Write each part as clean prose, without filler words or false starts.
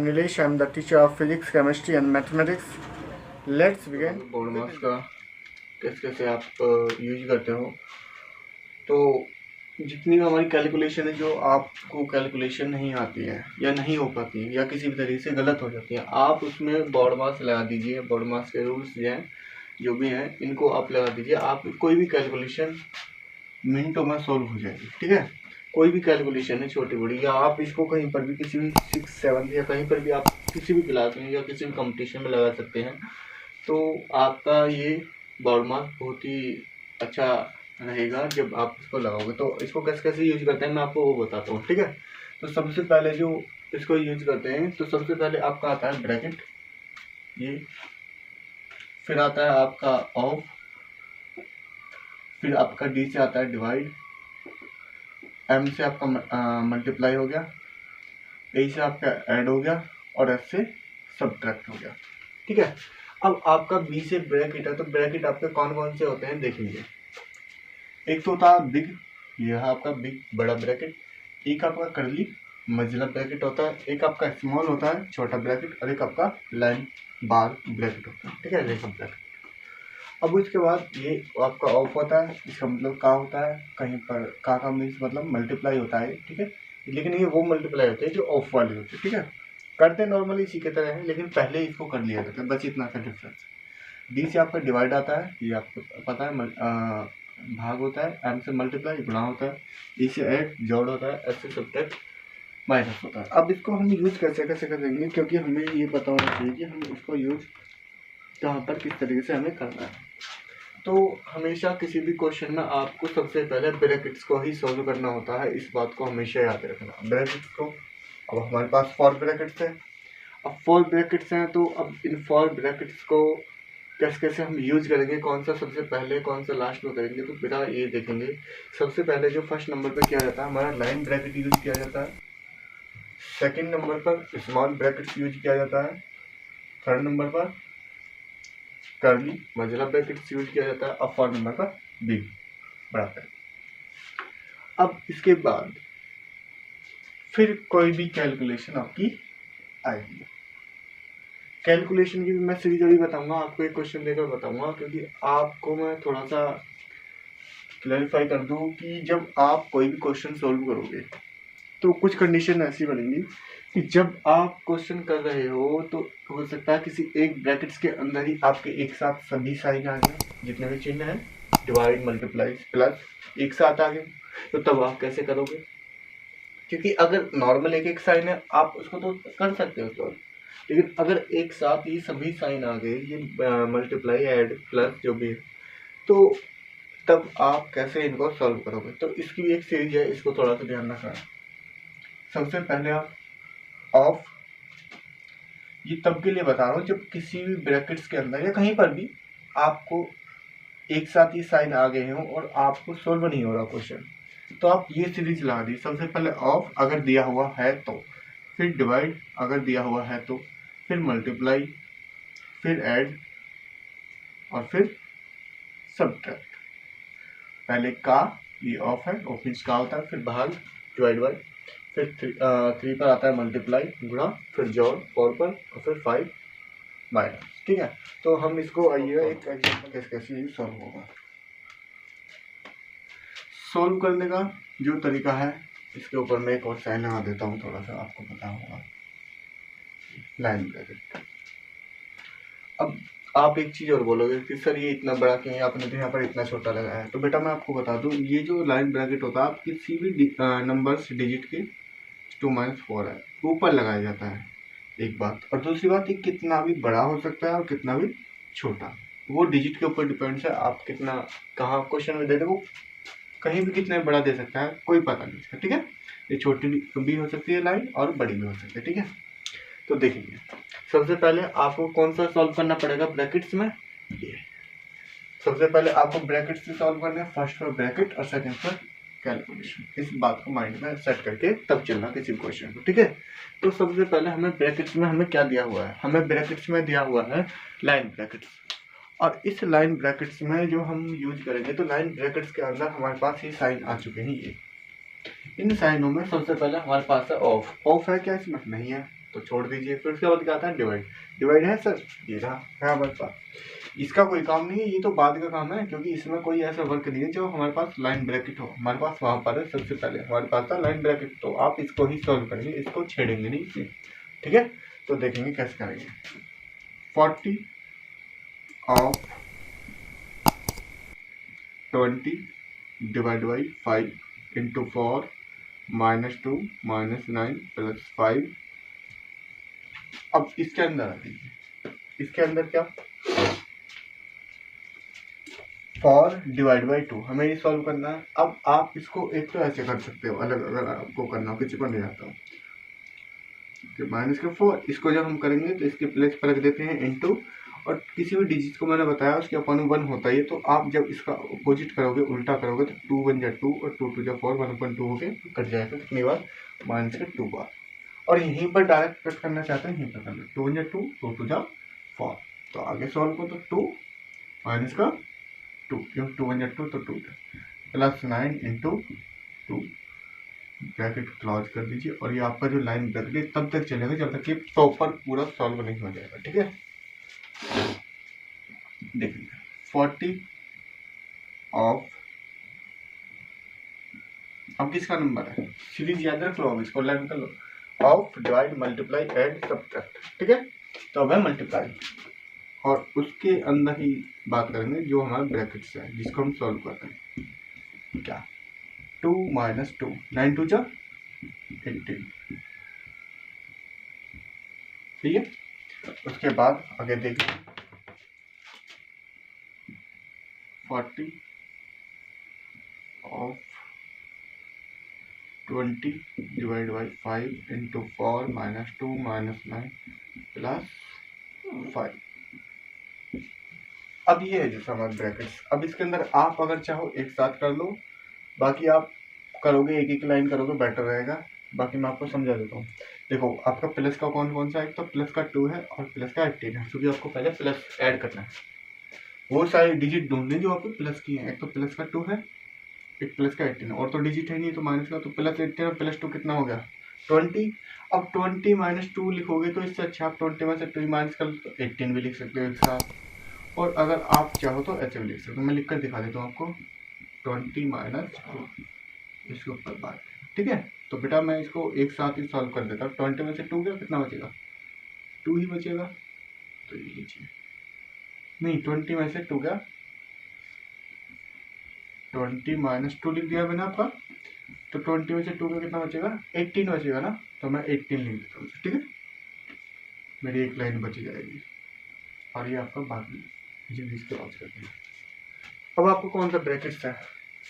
Nilesh. I am the teacher of physics, chemistry and mathematics. Let's begin. Board maths का कैसे कैसे आप use करते हो, तो जितनी भी हमारी कैलकुलेशन है, जो आपको कैलकुलेशन नहीं आती है या नहीं हो पाती है या किसी भी तरीके से गलत हो जाती है, आप उसमें बोर्ड मास लगा दीजिए। बोर्ड मास के रूल्स जो भी हैं इनको आप लगा दीजिए। आप कोई भी कैलकुलेशन मिनटों में सॉल्व हो जाएगी। ठीक है, कोई भी कैलकुलेशन है छोटी बड़ी, या आप इसको कहीं पर भी किसी भी 6, 7 या कहीं पर भी आप किसी भी क्लास में या किसी भी कंपटीशन में लगा सकते हैं। तो आपका ये बोर्ड मास बहुत ही अच्छा रहेगा जब आप इसको लगाओगे। तो इसको कैसे कैसे यूज करते हैं मैं आपको वो बताता हूँ। ठीक है, तो सबसे पहले जो इसको यूज करते हैं, तो सबसे पहले आपका आता है ब्रैकेट, ये फिर आता है आपका ऑफ, फिर आपका डी से आता है डिवाइड, एम से आपका मल्टीप्लाई हो गया, ए से आपका ऐड हो गया और एस से सब्ट्रैक्ट हो गया। ठीक है, अब आपका बी से ब्रैकेट है, तो ब्रैकेट आपके कौन कौन से होते हैं देखेंगे। एक तो होता है बिग, यह आपका बिग बड़ा ब्रैकेट, एक आपका करली मझला ब्रैकेट होता है, एक आपका स्मॉल होता है छोटा ब्रैकेट, और एक आपका लाइन बार ब्रैकेट होता है। ठीक है, रेखा ब्रैकेट। अब उसके बाद ये आपका ऑफ होता है, इसका मतलब का होता है, कहीं पर का मीन्स मतलब मल्टीप्लाई होता है। ठीक है, लेकिन ये वो मल्टीप्लाई होते हैं जो ऑफ वाले होते हैं। ठीक है, करते नॉर्मली इसी की तरह है, लेकिन पहले इसको कर लिया जाता है, बस इतना सा डिफरेंस। डी से आपका डिवाइड आता है, ये आपको पता है, भाग होता है, एम से मल्टीप्लाई गुणा होता है, ई से ऐड जोड़ होता है, एस से सब्ट्रैक्ट माइनस होता है। अब इसको हम यूज कैसे कैसे करेंगे, क्योंकि हमें ये पता होना चाहिए कि हम इसको यूज कहाँ पर किस तरीके से हमें करना है। तो हमेशा किसी भी क्वेश्चन में आपको सबसे पहले ब्रैकेट्स को ही सॉल्व करना होता है, इस बात को हमेशा याद रखना। ब्रैकेट्स को, अब हमारे पास 4 ब्रैकेट्स हैं, अब 4 ब्रैकेट्स हैं, तो अब इन 4 ब्रैकेट्स को कैसे कैसे हम यूज करेंगे, कौन सा सबसे पहले कौन सा लास्ट में करेंगे, तो बेटा ये देखेंगे। सबसे पहले जो फर्स्ट नंबर पर किया जाता है हमारा लाइन ब्रैकेट यूज किया जाता है, सेकेंड नंबर पर स्मॉल ब्रैकेट्स यूज किया जाता है, थर्ड नंबर पर कर्ली मझला ब्रैकेट्स यूज किया जाता है, और फोर्थ नंबर पर बिग बड़ा ब्रैकेट। अब इसके बाद फिर कोई भी कैलकुलेशन आपकी आएगी। कैलकुलेशन की भी मैं सीरीज अभी बताऊंगा, आपको एक क्वेश्चन देकर बताऊंगा, क्योंकि आपको मैं थोड़ा सा क्लैरिफाई कर दूं कि जब आप कोई भी क्वेश्चन सोल्व करोगे तो कुछ कंडीशन ऐसी बनेंगी कि जब आप क्वेश्चन कर रहे हो तो हो सकता है किसी एक ब्रैकेट्स के अंदर ही आपके एक साथ सभी साइन आ गए, जितने भी चिन्ह हैं, डिवाइड मल्टीप्लाई प्लस एक साथ आ गए, तो तब आप कैसे करोगे। क्योंकि अगर नॉर्मल एक एक साइन है आप उसको तो कर सकते हो सॉल्व, लेकिन अगर एक साथ ही सभी साइन आ गए, ये मल्टीप्लाई ऐड प्लस जो भी है, तो तब आप कैसे इनको सॉल्व करोगे। तो इसकी भी एक सीरीज है, इसको थोड़ा सा ध्यान रखना। सबसे पहले आप ऑफ, ये तब के लिए बता रहा हूँ जब किसी भी ब्रैकेट्स के अंदर या कहीं पर भी आपको एक साथ ही साइन आ गए हों और आपको सोल्व नहीं हो रहा क्वेश्चन, तो आप ये सीरीज लगा दी। सबसे पहले ऑफ अगर दिया हुआ है तो, फिर डिवाइड अगर दिया हुआ है तो, फिर मल्टीप्लाई, फिर ऐड और फिर सब्ट्रैक्ट। पहले का, ये ऑफ है, ऑफ मीन्स का होता है, फिर भाग डिवाइड बाय, फिर 3 पर आता है मल्टीप्लाई गुणा, फिर जोड़ 4 पर, और फिर 5 माइनस। ठीक है, तो हम इसको आइए एक एग्जाम्पल कैसे कैसे सॉल्व होगा। सॉल्व करने का जो तरीका है, इसके ऊपर मैं एक और साइन लगा देता हूँ, थोड़ा सा आपको पता होगा, लाइन ब्रैकेट। अब आप एक चीज़ और बोलोगे कि सर ये इतना बड़ा क्यों है, आपने तो यहाँ पर इतना छोटा लगाया है। तो बेटा मैं आपको बता दूँ, ये जो लाइन ब्रैकेट होता है आप किसी भी नंबर्स डिजिट के 2-4 है ऊपर लगाया जाता है, एक बात। और दूसरी बात, ये कितना भी बड़ा हो सकता है और कितना भी छोटा, वो डिजिट के ऊपर डिपेंड्स है, आप कितना कहाँ क्वेश्चन में दे दे, वो कहीं भी कितना बड़ा दे सकता है, कोई पता नहीं इसका। ठीक है, ये छोटी भी हो सकती है लाइन और बड़ी भी हो सकती है। ठीक है, तो देखिए सबसे पहले आपको कौन सा सॉल्व करना पड़ेगा ब्रैकेट्स में, ये सबसे पहले आपको ब्रैकेट्स से सॉल्व करना है, फर्स्ट पर ब्रैकेट और सेकंड पर कैलकुलेशन। इस बात को माइंड में सेट करके तब चलना किसी क्वेश्चन को। ठीक है, तो सबसे पहले हमें ब्रैकेट्स में हमें क्या दिया हुआ है, हमें ब्रैकेट्स में दिया हुआ है लाइन ब्रैकेट्स, और इस लाइन ब्रैकेट्स में जो हम यूज करेंगे, तो लाइन ब्रैकेट्स के अंदर हमारे पास ये साइन आ चुके हैं। ये इन साइनों में सबसे पहले हमारे पास है ऑफ। ऑफ है क्या इसमें? नहीं है, तो छोड़ दीजिए। फिर उसके बाद क्या आता है डिवाइड। डिवाइड है सर, ये रहा है हमारे पास। इसका कोई काम नहीं है, ये तो बाद का काम है, क्योंकि इसमें कोई ऐसा वर्क नहीं है जो हमारे पास लाइन ब्रैकेट हो। हमारे पास वहां पर है सबसे पहले हमारे पास था लाइन ब्रैकेट, तो आप इसको ही सॉल्व करेंगे, इसको छेड़ेंगे नहीं इसमें, ठीक है। तो देखेंगे कैसे करेंगे। 40 ऑफ 20 डिवाइड बाई 5 इंटू 4 -2 -9 + 5। अब इसके अंदर आ दीजिए, इसके अंदर क्या 4 डिवाइड बाई 2 हमें ये सॉल्व करना है। अब आप इसको एक तो ऐसे कर सकते हो अलग, अगर आपको करना हो, किसी को नहीं आता हो -4, इसको जब हम करेंगे तो इसके प्लेस पर रख देते हैं इनटू, और किसी भी डिजिट को मैंने बताया उसके अपन 1 होता है, तो आप जब इसका अपोजिट करोगे, उल्टा करोगे, तो 2 1 जा 2 और 2 2 जा 4, 1/2 हो गए, कट जाएगा कितनी बार -2 बार। और यहीं पर डायरेक्ट कट करना चाहते हैं, यहीं पर करना 2 1 जा 2 2 2 जा 4। तो आगे सॉल्व को तो 2 -2 क्यों 2 1 जा 2 तो 2 +9 इंटू 2 ब्रैकेट क्लोज कर दीजिए। और ये आपका जो लाइन ब्रैकेट है तब तक चलेगा जब तक कि प्रॉपर पूरा सॉल्व नहीं हो जाएगा, ठीक है। देखिए 40 ऑफ, अब किसका नंबर है, सीरीज याद रख लो, अब इसको लाइन कर लो, of divide multiply add subtract, ठीक है। तो अब है मल्टीप्लाई, और उसके अंदर ही बात करेंगे जो हमारा ब्रैकेट से है, जिसको हम सॉल्व कर रहे हैं। क्या 2 - 2 9 2 जा 18, ठीक है। उसके बाद आगे देखिए 40 ऑफ 20 डिवाइड बाई 5 इंटू 4 -2 -9 + 5। अब ये है जैसा हमारे ब्रैकेट्स। अब इसके अंदर आप अगर चाहो एक साथ कर लो, बाकी आप करोगे एक एक लाइन करोगे बेटर रहेगा। बाकी मैं आपको समझा देता हूँ। देखो आपका प्लस का कौन कौन सा है, एक तो प्लस का 2 है और प्लस का 18 है, क्योंकि आपको पहले प्लस ऐड करना है। वो सारे डिजिट ढूंढने जो आपको प्लस की है, एक तो प्लस का 2 है, एक प्लस का 18, और तो डिजिट है नहीं तो माइनस का, तो +18 और +2 कितना हो गया 20। अब 20 - 2 लिखोगे तो इससे अच्छा आप 20 में से 2 माइनस कर लो, तो 18 भी लिख सकते हो एक साथ। और अगर आप चाहो तो ऐसे भी लिख सकते हो, मैं लिख कर दिखा देता हूँ आपको 20 - 2 इसके ऊपर बात, ठीक है। तो बेटा मैं इसको एक साथ ही सॉल्व कर देता हूँ। 20 में से 2 गया, कितना बचेगा 2 ही बचेगा, तो ये लीजिए, नहीं 20 में से 2 गया, 20 - 2 लिख दिया मैंने आपका, तो 20 में से 2 का कितना बचेगा 18 बचेगा ना, तो मैं 18 लिख देता हूँ, ठीक है। मेरी एक लाइन बची जाएगी, और ये आपका बाकी जी क्रॉस कर दिया। अब आपको कौन सा ब्रैकेट्स है,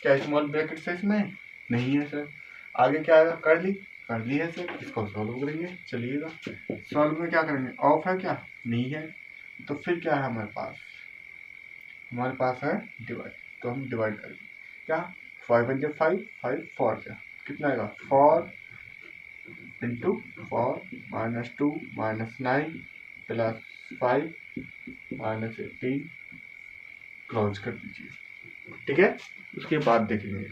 क्या स्मॉल ब्रैकेट्स है इसमें, नहीं है सर। आगे क्या है, कर ली है सर, इसको सॉल्व करेंगे। चलिएगा सॉल्व में क्या करेंगे, ऑफ है क्या, नहीं है, तो फिर क्या है हमारे पास है डिवाइड, तो हम डिवाइड करेंगे। क्या 5 1 5 5 4 क्या कितना आएगा 4 इंटू 4 -2 -9 + 5 -18 क्लोज कर दीजिए, ठीक है। उसके बाद देखेंगे,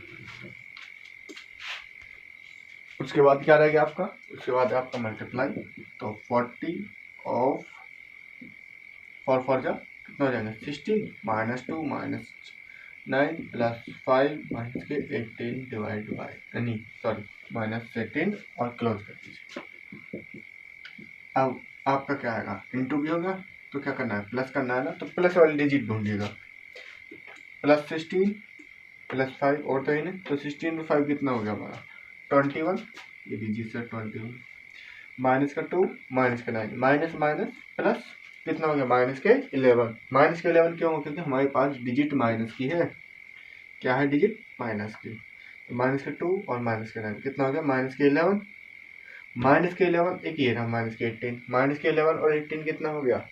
उसके बाद क्या रहेगा आपका, उसके बाद आपका मल्टीप्लाई। तो 40 ऑफ 4 4 जा कितना हो जाएगा 16 -2 -9 + 5 -18 डिवाइड बाई नहीं सॉरी -18 और क्लोज कर दीजिए। अब आपका क्या आएगा, इंटू भी होगा, तो क्या करना है प्लस करना है ना, तो प्लस वाली डिजिट ढूंढिएगा। +16 + 5 और तो ही नहीं, तो 16 में 5 कितना हो गया हमारा 21, ये डिजिट सर 21, माइनस का 2 माइनस का 9 माइनस माइनस प्लस कितना हो गया -11। -11 क्यों हो, क्योंकि हमारे पास डिजिट माइनस की है। क्या है डिजिट माइनस की, तो -2 और -9 कितना हो गया -11। -11 एक ये रहा -18, -11 और 18 कितना हो गया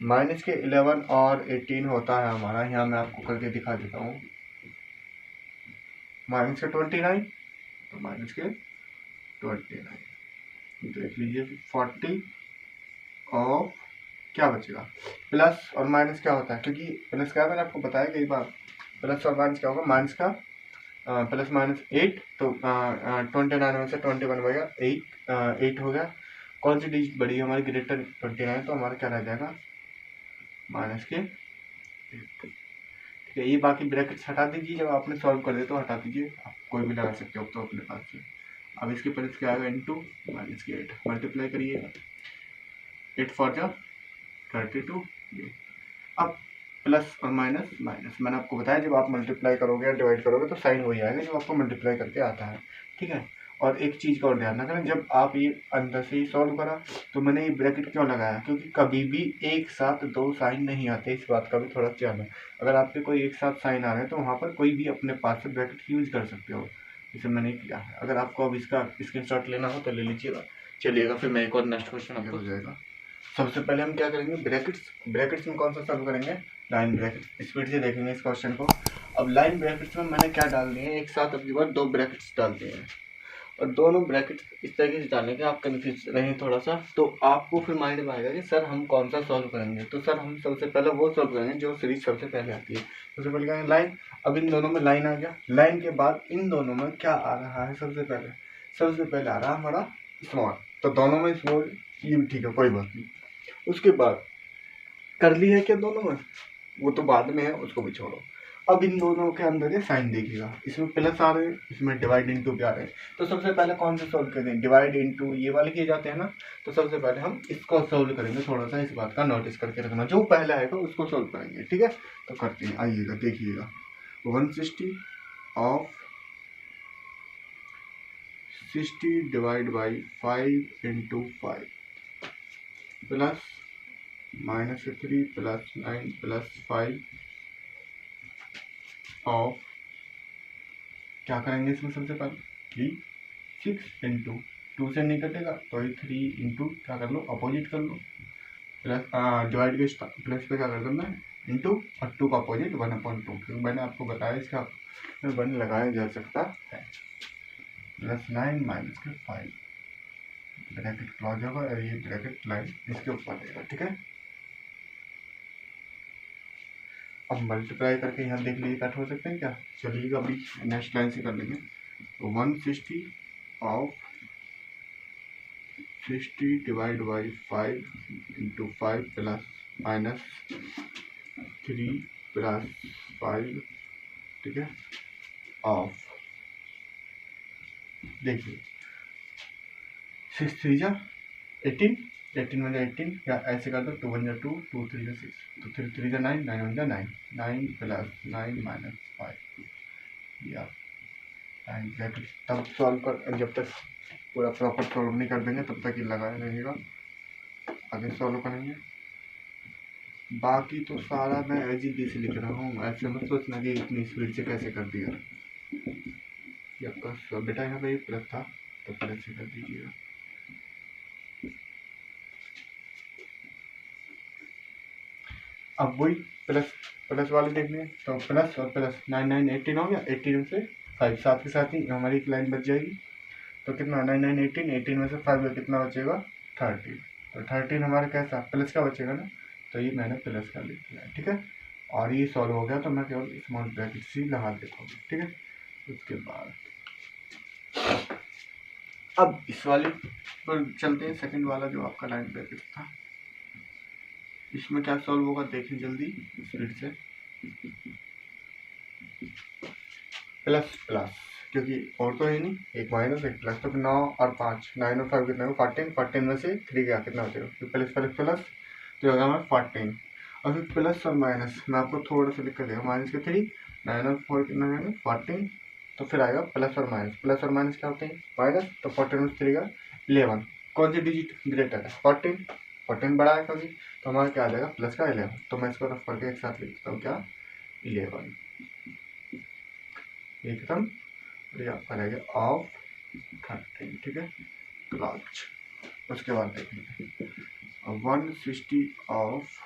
-11 और 18 होता है हमारा, यहाँ मैं आपको करके दिखा देता हूँ, -29, तो -29 देख लीजिए। 40 ऑफ क्या बचेगा, प्लस और माइनस क्या होता है, क्योंकि प्लस क्या मैंने आपको बताया कई बार, प्लस और माइनस क्या होगा, माइनस का +- 8, तो 29 में से 21 हो गया 8 हो गया, कौन सी डिजिट बड़ी है हमारी, ग्रेटर 29, तो हमारा क्या रह जाएगा माइनस के 8। ठीक है, ये बाकी ब्रैकेट्स हटा दीजिए, जब आपने सॉल्व कर दिया तो हटा दीजिए, आप कोई भी लगा सकते हो तो अपने पास से। अब इसके पर क्या आएगा इंटू माइनस के 8, मल्टीप्लाई करिएगा 8 4 जा 32 ये। अब प्लस और माइनस माइनस, मैंने आपको बताया जब आप मल्टीप्लाई करोगे या डिवाइड करोगे तो साइन वही आएगा जब आपको मल्टीप्लाई करके आता है। ठीक है, और एक चीज़ का और ध्यान रखना, जब आप ये अंदर से ही सॉल्व करा तो मैंने ये ब्रैकेट क्यों लगाया, क्योंकि कभी भी एक साथ दो साइन नहीं आते, इस बात का भी थोड़ा ध्यान है। अगर आपके कोई एक साथ साइन आ रहे हैं तो वहाँ पर कोई भी अपने पास से ब्रैकेट यूज कर सकते हो, जिसे मैंने किया है। अगर आपको अब इसका स्क्रीनशॉट लेना हो तो ले लीजिएगा। चलिएगा फिर मैं एक और नेक्स्ट क्वेश्चन आपको हो जाएगा। सबसे पहले हम क्या करेंगे, ब्रैकेट्स में कौन सा सॉल्व करेंगे, लाइन ब्रैकेट। स्पीड से देखेंगे इस क्वेश्चन को। अब लाइन ब्रैकेट्स में मैंने क्या डाल दिए हैं, एक साथ अब की बार 2 ब्रैकेट्स डाल दिए हैं, और दोनों ब्रैकेट्स इस तरीके से डालने के आप कन्फ्यूज रहे थोड़ा सा, तो आपको फिर माइंड में आएगा कि सर हम कौन सा सॉल्व करेंगे। तो सर हम सबसे पहले वो सॉल्व करेंगे जो सीरीज सबसे पहले आती है। सबसे पहले करेंगे लाइन। अब इन दोनों में लाइन आ गया, लाइन के बाद इन दोनों में क्या आ रहा है, सबसे पहले आ रहा है हमारा स्मॉल, तो दोनों में स्मॉल, ये भी ठीक है कोई बात नहीं। उसके बाद कर ली है क्या दोनों में, वो तो बाद में है, उसको भी छोड़ो। अब इन दोनों के अंदर ये साइन देखिएगा, इसमें प्लस आ रहे हैं, इसमें डिवाइड इंटू भी आ रहे हैं। तो सबसे पहले कौन से सॉल्व करें, डिवाइड इंटू ये वाले किए जाते हैं ना, तो सबसे पहले हम इसको सॉल्व करेंगे। थोड़ा सा इस बात का नोटिस करके रखना, जो पहले आएगा उसको सॉल्व करेंगे। ठीक है, तो करते हैं, आइएगा देखिएगा। 160 of 60 divide by 5 into 5 plus -3 plus 9 plus 5 of, क्या करेंगे इसमें सबसे पहले 6 इंटू 2 से नहीं कटेगा तो ये 3 इंटू क्या कर लो, अपोजिट कर लो, प्लस डिवाइड के प्लस पे क्या कर देना है इंटू, और 2 का अपोजिट 1/2, क्योंकि मैंने आपको बताया इसका 1 लगाया जा सकता है। प्लस 9 माइनस के 5 ब्रैकेट क्लोज होगा और ये ब्रैकेट लाइन इसके ऊपर रहेगा। ठीक है, अब मल्टीप्लाई करके यहाँ देख लीजिए कट हो सकते हैं क्या, चलिएगा अभी नेक्स्ट लाइन से कर लेंगे। तो 160 of 60 divide by 5 into 5 plus -3 plus 5, ठीक है, ऑफ, देखिए 6 3 जा 18, 18 में 18, या ऐसे कर दो 2 1 2, 2 3 6, तो 3 3 9, 9 1 9, 9 प्लस 9 माइनस 5, या 9 ब्रैकेट। तब सॉल्व कर, जब तक पूरा प्रॉपर सॉल्व नहीं कर देंगे तब तक ये लगाया रहेगा, आगे सॉल्व करेंगे। बाकी तो सारा मैं एज इट इज लिख रहा हूँ, ऐसे मत सोचना कि इतनी स्पीड से कैसे कर दिया। ये आपका बेटा यहाँ पे प्लस था तो प्लस से कर दीजिएगा। अब वही प्लस वाले देखने हैं, तो प्लस और प्लस 9 9 18 हो गया, 18 से 5 साथ के साथ ही हमारी एक लाइन बच जाएगी। तो कितना 9 9 18, 18 में से 5 का कितना बचेगा 30, तो 13 हमारा कैसा प्लस का बचेगा ना, तो ये मैंने प्लस का लिख दिया। ठीक है, और ये सॉल्व हो गया तो मैं केवल स्मॉल ब्रैकेट सी लगा देता हूँ। ठीक है, उसके बाद अब इस वाले पर चलते हैं, सेकंड वाला जो आपका लाइन ब्रैकेट था, इसमें क्या सॉल्व होगा देखें जल्दी स्पीड से। प्लस प्लस, क्योंकि और तो है नहीं, एक माइनस एक प्लस, तो 9 और 5, 9 और 5 कितना होगा 14, 14 में से 3 गया कितना बचेगा, फिर प्लस प्लस प्लस तो होगा हमारा 14, और फिर प्लस और माइनस मैं आपको थोड़ा सा लिख कर देगा, माइनस के 3, 9 और 4 कितना है 14, तो फिर आएगा प्लस और माइनस क्या होते हैं माइनस, तो 14 में 3 का 11, कौन सी डिजिट ग्रेटर है 14 बड़ा है कभी, तो हमारा क्या आ जाएगा प्लस का 11, तो मैं इसको रफ करके एक साथ लिखता हूँ क्या 11 एकदम, ये आपका रहेगा ऑफ 13। ठीक है, क्लॉच। उसके बाद देखेंगे 160 ऑफ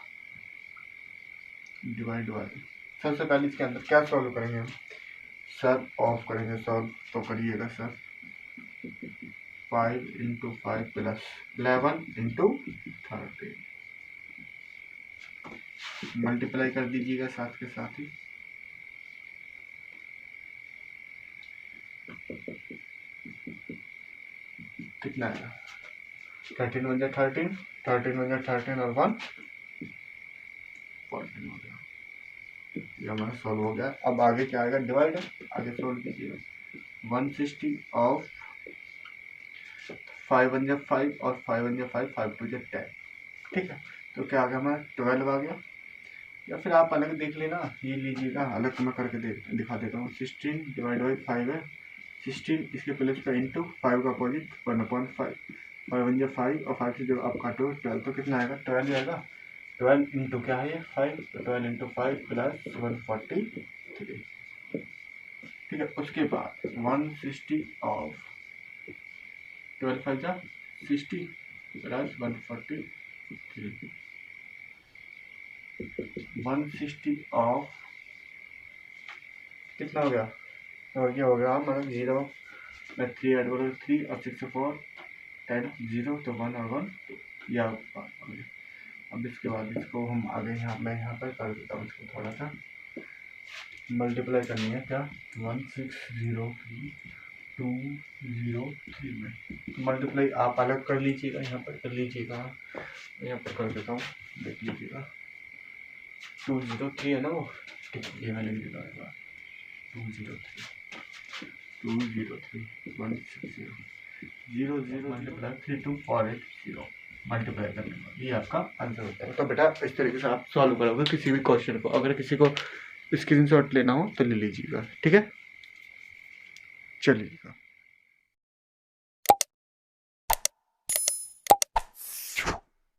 डिवाइड बाई, सबसे पहले इसके अंदर क्या सॉल्व करेंगे हम, सर ऑफ करेंगे सॉल्व, तो करिएगा sir 5 into 5 plus 11 into 13, multiply कर दीजिएगा साथ के साथ ही, कितना आएगा 13 वन जा 13, 13 वन जा 13 और 1 14 हो गया। ये हमारा सॉल्व हो गया। अब आगे क्या आएगा, डिवाइड, आगे सोल्व कीजिएगा। 160 ऑफ 5 वन जा 5 और 5 वन जा 5, 5 टू जा 10, ठीक है। तो क्या आ गया हमारा 12 आ गया। या फिर आप अलग देख लेना, ये लीजिएगा अलग, मैं करके दिखा देता हूँ। 16 डिवाइड बाई 5 है, 16 इसके प्लस का इंटू 5 का अपोजिट 1/5, 5 वन जा 5 और 5 से जब आप काटो 12 तो कितना आएगा, 12 आएगा। 12 इंटू क्या है ये 5, तो 12 इंटू 5 प्लस 143, ठीक है। उसके बाद 160 ऑफ 12 5 जा 60 प्लस 143, 160 ऑफ कितना हो गया, और ये हो गया मतलब 0 में 3 ऐड करो, 3 और 6 से 4 10 0, तो 1 और 1 या अब इसके बाद इसको हम आगे मैं यहाँ पर कर देता हूँ। इसको थोड़ा सा मल्टीप्लाई करनी है, क्या 1603 में मल्टीप्लाई आप अलग कर लीजिएगा, यहाँ पर कर लीजिएगा, यहाँ पर कर देता हूँ, देख लीजिएगा। 203 है ना वो, ठीक है, ये मैं लिख देता हूँ एक बार, 203 160 0 मल्टीप्लाई 32480 मल्टीप्लाई करने का ये आपका आंसर होता है। तो बेटा इस तरीके से आप सॉल्व करोगे किसी भी क्वेश्चन को। अगर किसी को स्क्रीनशॉट लेना हो तो ले लीजिएगा, ठीक है, चलिएगा।